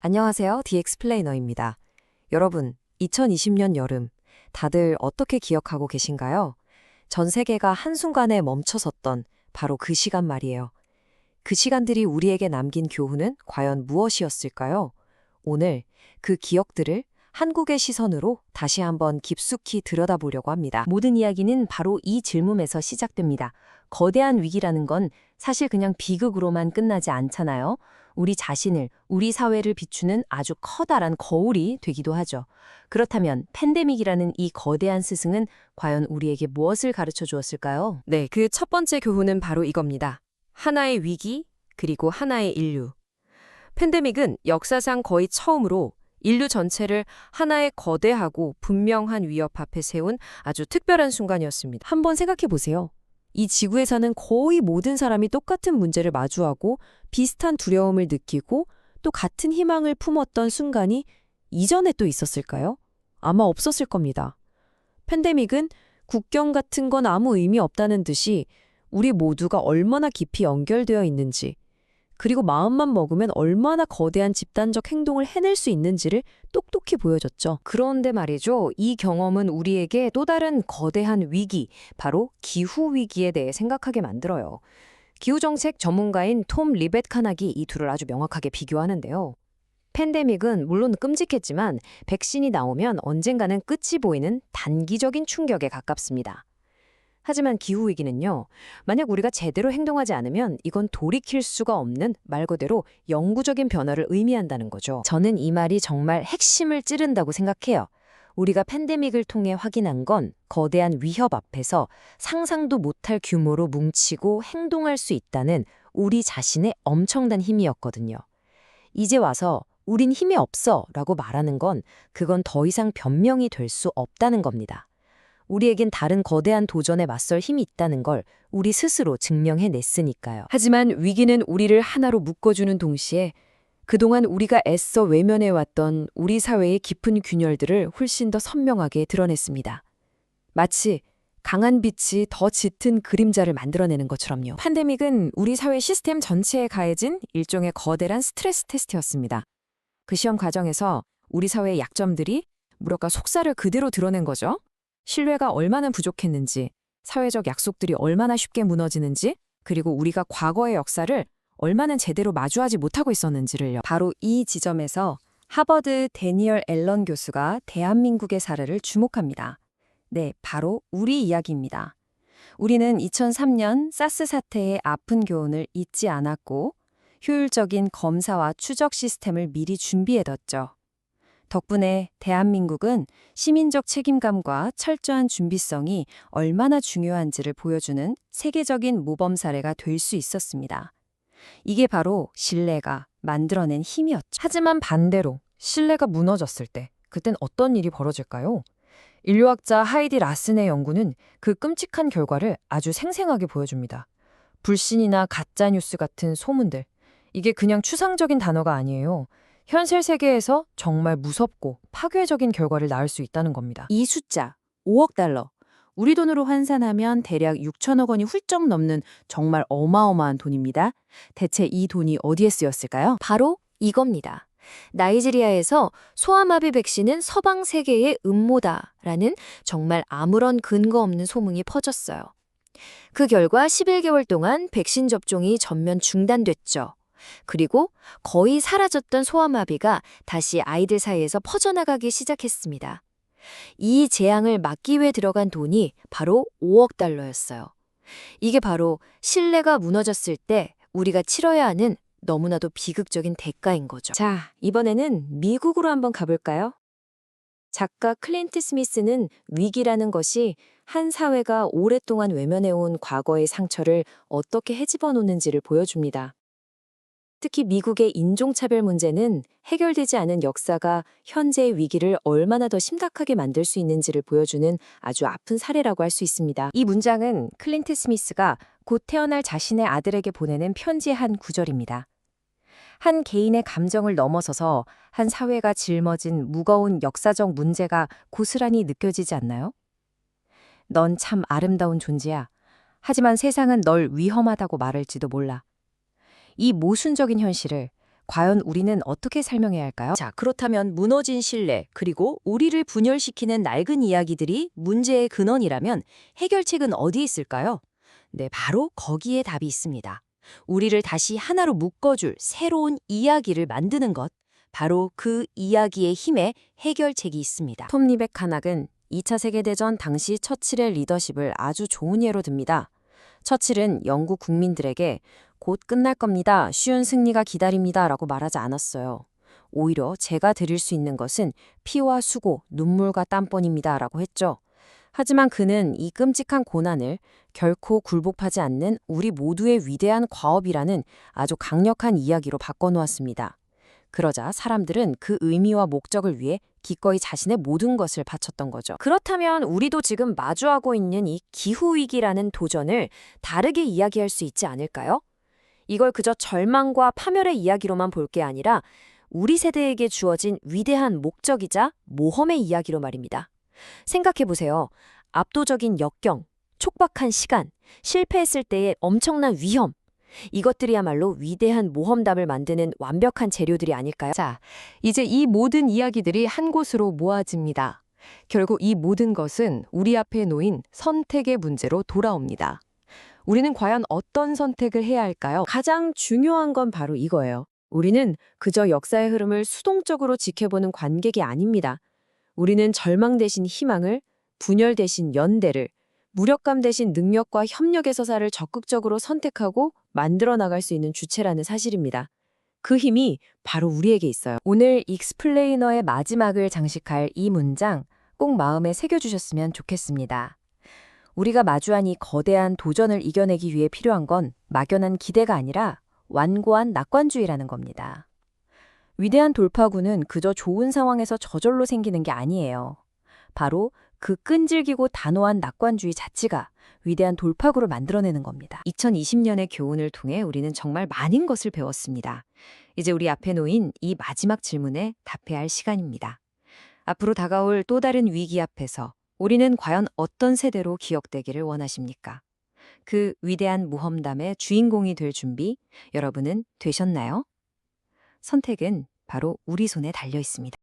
안녕하세요. 디엑스플레이너입니다. 여러분, 2020년 여름, 다들 어떻게 기억하고 계신가요? 전 세계가 한순간에 멈춰섰던 바로 그 시간 말이에요. 그 시간들이 우리에게 남긴 교훈은 과연 무엇이었을까요? 오늘 그 기억들을 한국의 시선으로 다시 한번 깊숙이 들여다보려고 합니다. 모든 이야기는 바로 이 질문에서 시작됩니다. 거대한 위기라는 건 사실 그냥 비극으로만 끝나지 않잖아요. 우리 자신을, 우리 사회를 비추는 아주 커다란 거울이 되기도 하죠. 그렇다면 팬데믹이라는 이 거대한 스승은 과연 우리에게 무엇을 가르쳐 주었을까요? 네, 그 첫 번째 교훈은 바로 이겁니다. 하나의 위기, 그리고 하나의 인류. 팬데믹은 역사상 거의 처음으로 인류 전체를 하나의 거대하고 분명한 위협 앞에 세운 아주 특별한 순간이었습니다. 한번 생각해 보세요. 이 지구에서는 거의 모든 사람이 똑같은 문제를 마주하고 비슷한 두려움을 느끼고 또 같은 희망을 품었던 순간이 이전에 또 있었을까요? 아마 없었을 겁니다. 팬데믹은 국경 같은 건 아무 의미 없다는 듯이 우리 모두가 얼마나 깊이 연결되어 있는지, 그리고 마음만 먹으면 얼마나 거대한 집단적 행동을 해낼 수 있는지를 똑똑히 보여줬죠. 그런데 말이죠. 이 경험은 우리에게 또 다른 거대한 위기, 바로 기후위기에 대해 생각하게 만들어요. 기후정책 전문가인 톰 리벳카낙이 이 둘을 아주 명확하게 비교하는데요. 팬데믹은 물론 끔찍했지만 백신이 나오면 언젠가는 끝이 보이는 단기적인 충격에 가깝습니다. 하지만 기후위기는요, 만약 우리가 제대로 행동하지 않으면 이건 돌이킬 수가 없는 말 그대로 영구적인 변화를 의미한다는 거죠. 저는 이 말이 정말 핵심을 찌른다고 생각해요. 우리가 팬데믹을 통해 확인한 건 거대한 위협 앞에서 상상도 못할 규모로 뭉치고 행동할 수 있다는 우리 자신의 엄청난 힘이었거든요. 이제 와서 우린 힘이 없어 라고 말하는 건 그건 더 이상 변명이 될 수 없다는 겁니다. 우리에겐 다른 거대한 도전에 맞설 힘이 있다는 걸 우리 스스로 증명해냈으니까요. 하지만 위기는 우리를 하나로 묶어주는 동시에 그동안 우리가 애써 외면해왔던 우리 사회의 깊은 균열들을 훨씬 더 선명하게 드러냈습니다. 마치 강한 빛이 더 짙은 그림자를 만들어내는 것처럼요. 팬데믹은 우리 사회 시스템 전체에 가해진 일종의 거대한 스트레스 테스트였습니다. 그 시험 과정에서 우리 사회의 약점들이 무력과 속살을 그대로 드러낸 거죠. 신뢰가 얼마나 부족했는지, 사회적 약속들이 얼마나 쉽게 무너지는지, 그리고 우리가 과거의 역사를 얼마나 제대로 마주하지 못하고 있었는지를요. 바로 이 지점에서 하버드 데니얼 앨런 교수가 대한민국의 사례를 주목합니다. 네, 바로 우리 이야기입니다. 우리는 2003년 사스 사태의 아픈 교훈을 잊지 않았고 효율적인 검사와 추적 시스템을 미리 준비해뒀죠. 덕분에 대한민국은 시민적 책임감과 철저한 준비성이 얼마나 중요한지를 보여주는 세계적인 모범 사례가 될 수 있었습니다. 이게 바로 신뢰가 만들어낸 힘이었죠. 하지만 반대로 신뢰가 무너졌을 때 그땐 어떤 일이 벌어질까요? 인류학자 하이디 라슨의 연구는 그 끔찍한 결과를 아주 생생하게 보여줍니다. 불신이나 가짜뉴스 같은 소문들. 이게 그냥 추상적인 단어가 아니에요. 현실 세계에서 정말 무섭고 파괴적인 결과를 낳을 수 있다는 겁니다. 이 숫자, 5억 달러. 우리 돈으로 환산하면 대략 6천억 원이 훌쩍 넘는 정말 어마어마한 돈입니다. 대체 이 돈이 어디에 쓰였을까요? 바로 이겁니다. 나이지리아에서 소아마비 백신은 서방 세계의 음모다라는 정말 아무런 근거 없는 소문이 퍼졌어요. 그 결과 11개월 동안 백신 접종이 전면 중단됐죠. 그리고 거의 사라졌던 소아마비가 다시 아이들 사이에서 퍼져나가기 시작했습니다. 이 재앙을 막기 위해 들어간 돈이 바로 5억 달러였어요. 이게 바로 신뢰가 무너졌을 때 우리가 치러야 하는 너무나도 비극적인 대가인 거죠. 자, 이번에는 미국으로 한번 가볼까요? 작가 클린트 스미스는 위기라는 것이 한 사회가 오랫동안 외면해온 과거의 상처를 어떻게 헤집어 놓는지를 보여줍니다. 특히 미국의 인종차별 문제는 해결되지 않은 역사가 현재의 위기를 얼마나 더 심각하게 만들 수 있는지를 보여주는 아주 아픈 사례라고 할 수 있습니다. 이 문장은 클린트 스미스가 곧 태어날 자신의 아들에게 보내는 편지의 한 구절입니다. 한 개인의 감정을 넘어서서 한 사회가 짊어진 무거운 역사적 문제가 고스란히 느껴지지 않나요? 넌 참 아름다운 존재야. 하지만 세상은 널 위험하다고 말할지도 몰라. 이 모순적인 현실을 과연 우리는 어떻게 설명해야 할까요? 자, 그렇다면 무너진 신뢰, 그리고 우리를 분열시키는 낡은 이야기들이 문제의 근원이라면 해결책은 어디에 있을까요? 네, 바로 거기에 답이 있습니다. 우리를 다시 하나로 묶어줄 새로운 이야기를 만드는 것, 바로 그 이야기의 힘에 해결책이 있습니다. 톰 리백 카낙은 2차 세계대전 당시 처칠의 리더십을 아주 좋은 예로 듭니다. 처칠은 영국 국민들에게 곧 끝날 겁니다. 쉬운 승리가 기다립니다. 라고 말하지 않았어요. 오히려 제가 드릴 수 있는 것은 피와 수고, 눈물과 땀뿐입니다. 라고 했죠. 하지만 그는 이 끔찍한 고난을 결코 굴복하지 않는 우리 모두의 위대한 과업이라는 아주 강력한 이야기로 바꿔놓았습니다. 그러자 사람들은 그 의미와 목적을 위해 기꺼이 자신의 모든 것을 바쳤던 거죠. 그렇다면 우리도 지금 마주하고 있는 이 기후위기라는 도전을 다르게 이야기할 수 있지 않을까요? 이걸 그저 절망과 파멸의 이야기로만 볼 게 아니라 우리 세대에게 주어진 위대한 목적이자 모험의 이야기로 말입니다. 생각해보세요. 압도적인 역경, 촉박한 시간, 실패했을 때의 엄청난 위험, 이것들이야말로 위대한 모험담을 만드는 완벽한 재료들이 아닐까요? 자, 이제 이 모든 이야기들이 한 곳으로 모아집니다. 결국 이 모든 것은 우리 앞에 놓인 선택의 문제로 돌아옵니다. 우리는 과연 어떤 선택을 해야 할까요? 가장 중요한 건 바로 이거예요. 우리는 그저 역사의 흐름을 수동적으로 지켜보는 관객이 아닙니다. 우리는 절망 대신 희망을, 분열 대신 연대를, 무력감 대신 능력과 협력의 서사를 적극적으로 선택하고 만들어 나갈 수 있는 주체라는 사실입니다. 그 힘이 바로 우리에게 있어요. 오늘 익스플레이너의 마지막을 장식할 이 문장 꼭 마음에 새겨주셨으면 좋겠습니다. 우리가 마주한 이 거대한 도전을 이겨내기 위해 필요한 건 막연한 기대가 아니라 완고한 낙관주의라는 겁니다. 위대한 돌파구는 그저 좋은 상황에서 저절로 생기는 게 아니에요. 바로 그 끈질기고 단호한 낙관주의 자체가 위대한 돌파구를 만들어내는 겁니다. 2020년의 교훈을 통해 우리는 정말 많은 것을 배웠습니다. 이제 우리 앞에 놓인 이 마지막 질문에 답해야 할 시간입니다. 앞으로 다가올 또 다른 위기 앞에서 우리는 과연 어떤 세대로 기억되기를 원하십니까? 그 위대한 모험담의 주인공이 될 준비 여러분은 되셨나요? 선택은 바로 우리 손에 달려 있습니다.